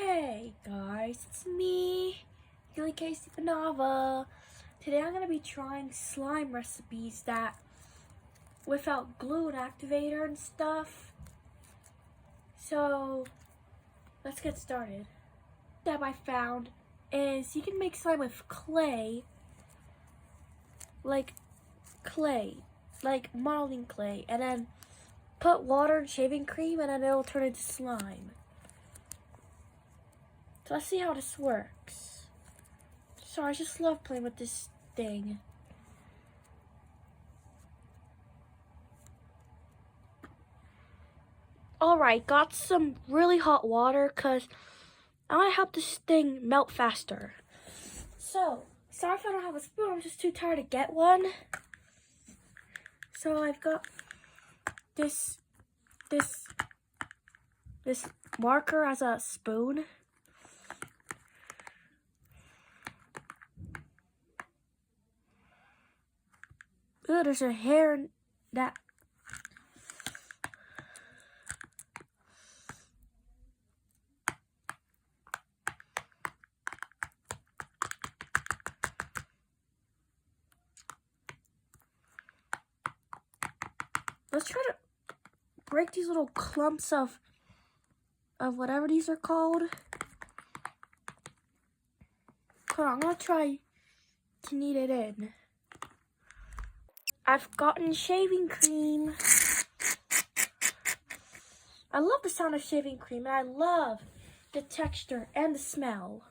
Hey guys, it's me, Gilly Casey Panava. Today I'm going to be trying slime recipes that without glue and activator and stuff. So let's get started. That I found is you can make slime with clay, like modeling clay, and then put water and shaving cream and then it'll turn into slime. So let's see how this works. So I just love playing with this thing. Alright, got some really hot water because I want to help this thing melt faster. So, sorry if I don't have a spoon, I'm just too tired to get one. So I've got this marker as a spoon. Ooh, there's a hair in that. Let's try to break these little clumps of whatever these are called. Hold on, I'm gonna try to knead it in. I've gotten shaving cream. I love the sound of shaving cream, and I love the texture and the smell.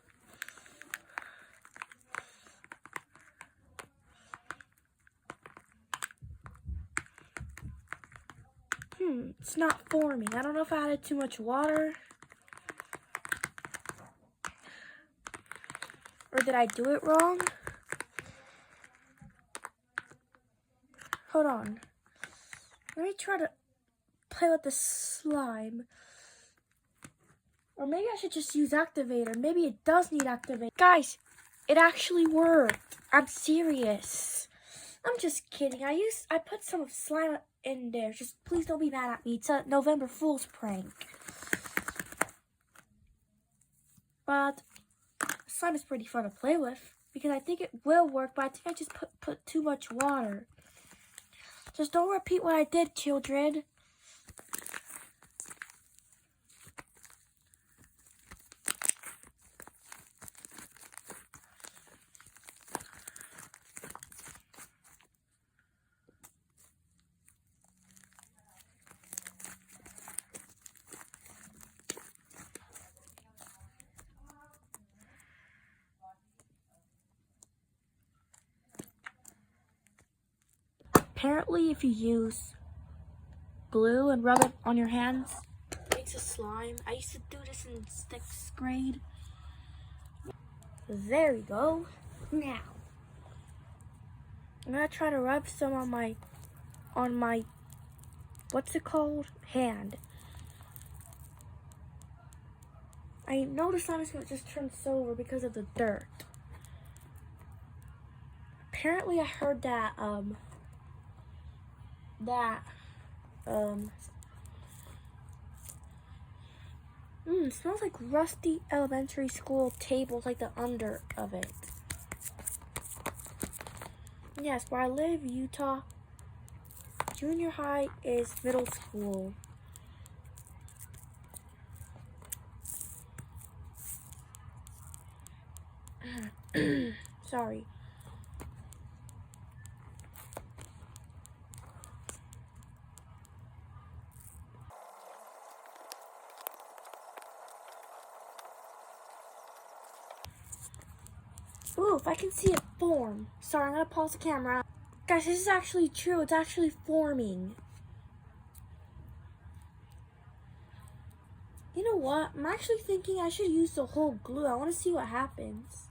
It's not forming. I don't know if I added too much water. Or did I do it wrong? Hold on. Let me try to play with the slime. Or maybe I should just use activator. Maybe it does need activator. Guys, it actually worked. I'm serious. I'm just kidding. I put some slime in there. Just please don't be mad at me. It's a November Fool's prank. But slime is pretty fun to play with because I think it will work, but I think I just put too much water. Just don't repeat what I did, children. Apparently, if you use glue and rub it on your hands, it makes a slime. I used to do this in 6th grade. There we go. Now, I'm gonna try to rub some on my what's it called? Hand. I know the slime is gonna just turn silver because of the dirt. Apparently, I heard that it smells like rusty elementary school tables, like the under of it. Yes, where I live, Utah, junior high is middle school. Sorry. Ooh, if I can see it form. Sorry, I'm gonna pause the camera. Guys, this is actually true. It's actually forming. You know what? I'm actually thinking I should use the whole glue. I want to see what happens.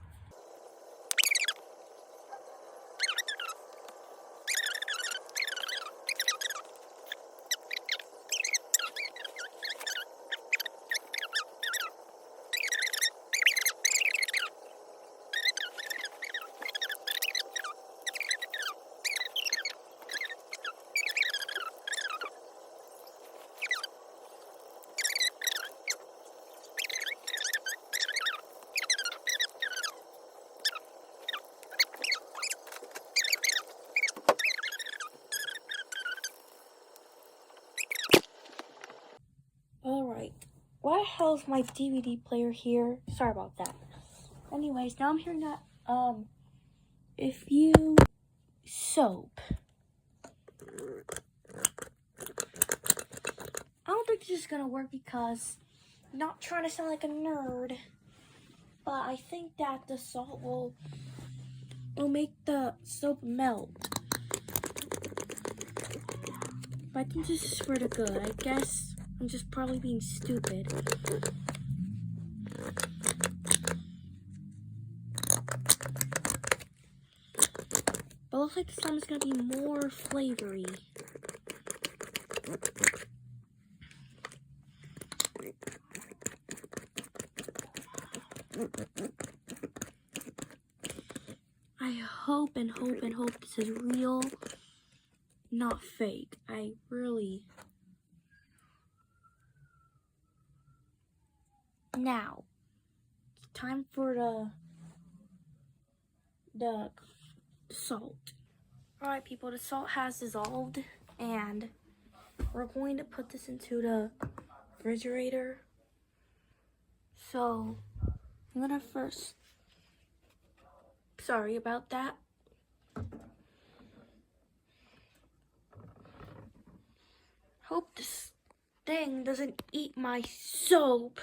hell is my DVD player here? Sorry about that. Anyways, now I'm hearing that, if you soap. I don't think this is gonna work because I'm not trying to sound like a nerd, but I think that the salt will make the soap melt. But I think this is for the good. I guess I'm just probably being stupid. But it looks like this time it's gonna be more flavory. I hope and hope and hope this is real, not fake. I really... Now, it's time for the salt. Alright people, the salt has dissolved and we're going to put this into the refrigerator. So, I'm gonna first... Sorry about that. Hope this thing doesn't eat my soap.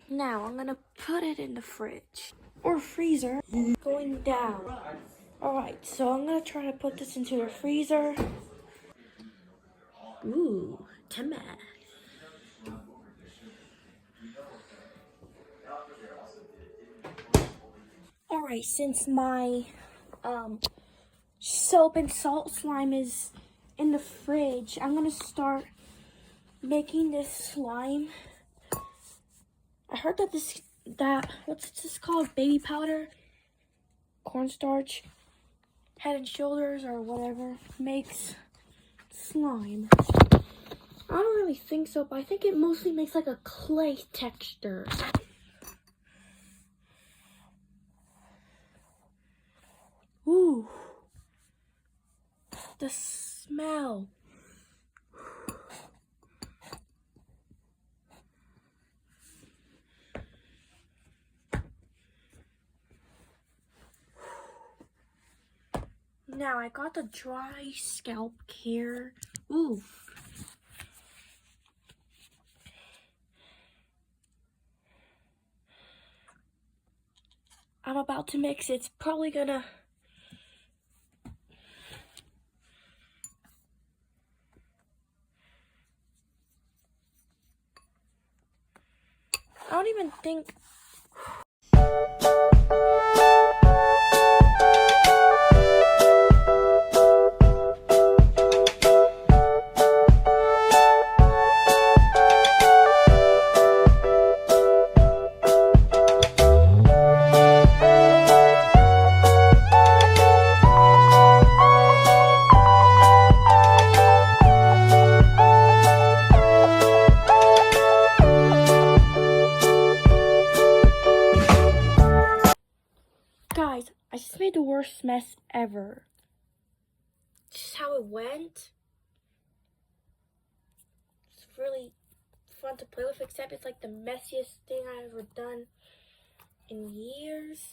Now I'm gonna put it in the fridge or freezer. Going down. Alright, so I'm gonna try to put this into the freezer. Ooh, tomato. Alright, since my soap and salt slime is in the fridge, I'm gonna start making this slime. I heard that what's this called? Baby powder, cornstarch, Head and Shoulders or whatever makes slime. I don't really think so, but I think it mostly makes like a clay texture. Ooh, the smell. Now I got the dry scalp care. Ooh. I'm about to mix. It's probably gonna... I don't even think... Guys, I just made the worst mess ever. Just how it went. It's really fun to play with, except it's like the messiest thing I've ever done in years.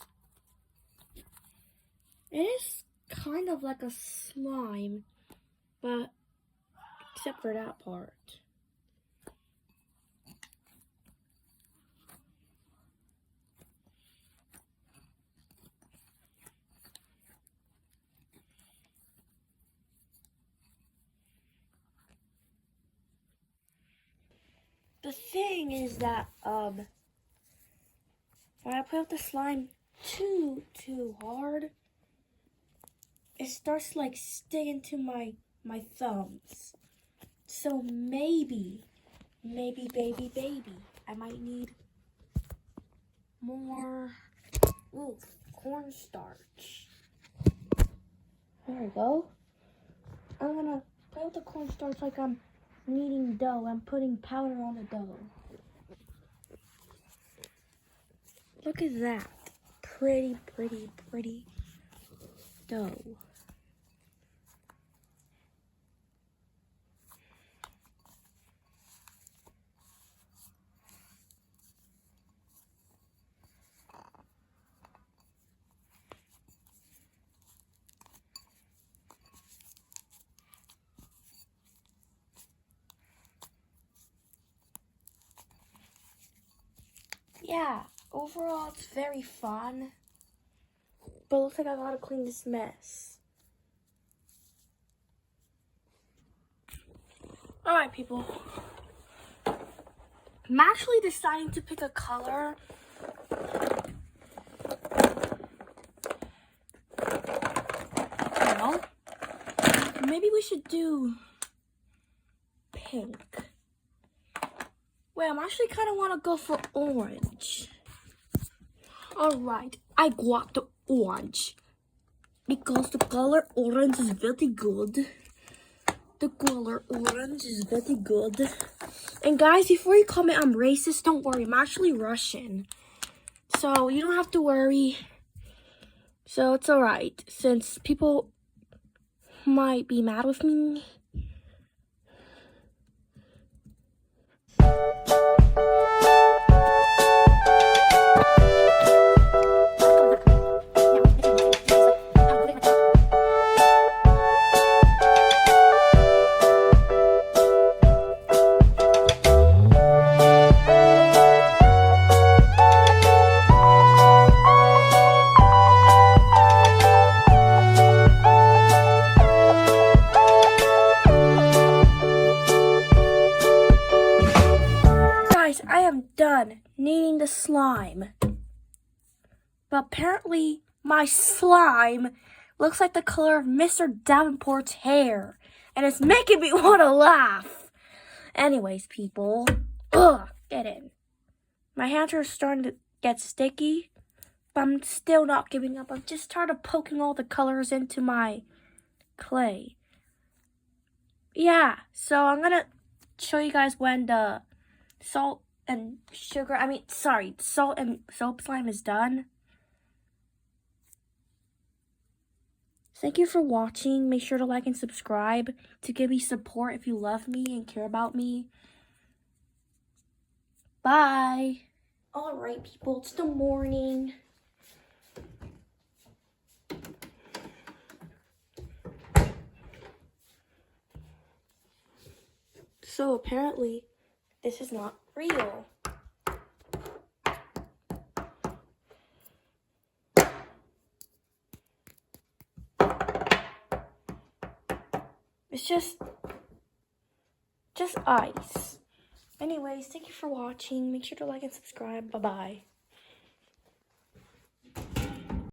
It is kind of like a slime, but except for that part. The thing is that, when I play with the slime too hard, it starts to like sticking to my thumbs. So maybe, baby, I might need more, cornstarch. There we go. I'm gonna play with the cornstarch like I'm kneading dough. I'm putting powder on the dough. Look at that. Pretty dough. yeah, overall it's very fun. But it looks like I gotta clean this mess. Alright, people. I'm actually deciding to pick a color. Well, maybe we should do pink. Wait, I'm actually kind of want to go for orange. Alright, I got the orange. Because the color orange is very good. The color orange is very good. And guys, before you comment I'm racist, don't worry. I'm actually Russian. So you don't have to worry. So it's alright. Since people might be mad with me. I am done kneading the slime. But apparently my slime looks like the color of Mr. Davenport's hair. And it's making me want to laugh. Anyways, people. Ugh, get in. My hands are starting to get sticky. But I'm still not giving up. I'm just tired of poking all the colors into my clay. Yeah, so I'm going to show you guys when the salt and soap and soap slime is done. Thank you for watching. Make sure to like and subscribe to give me support if you love me and care about me. Bye. Alright, people, it's the morning. So apparently, this is not real. It's just ice. Anyways, thank you for watching. Make sure to like and subscribe. Bye-bye.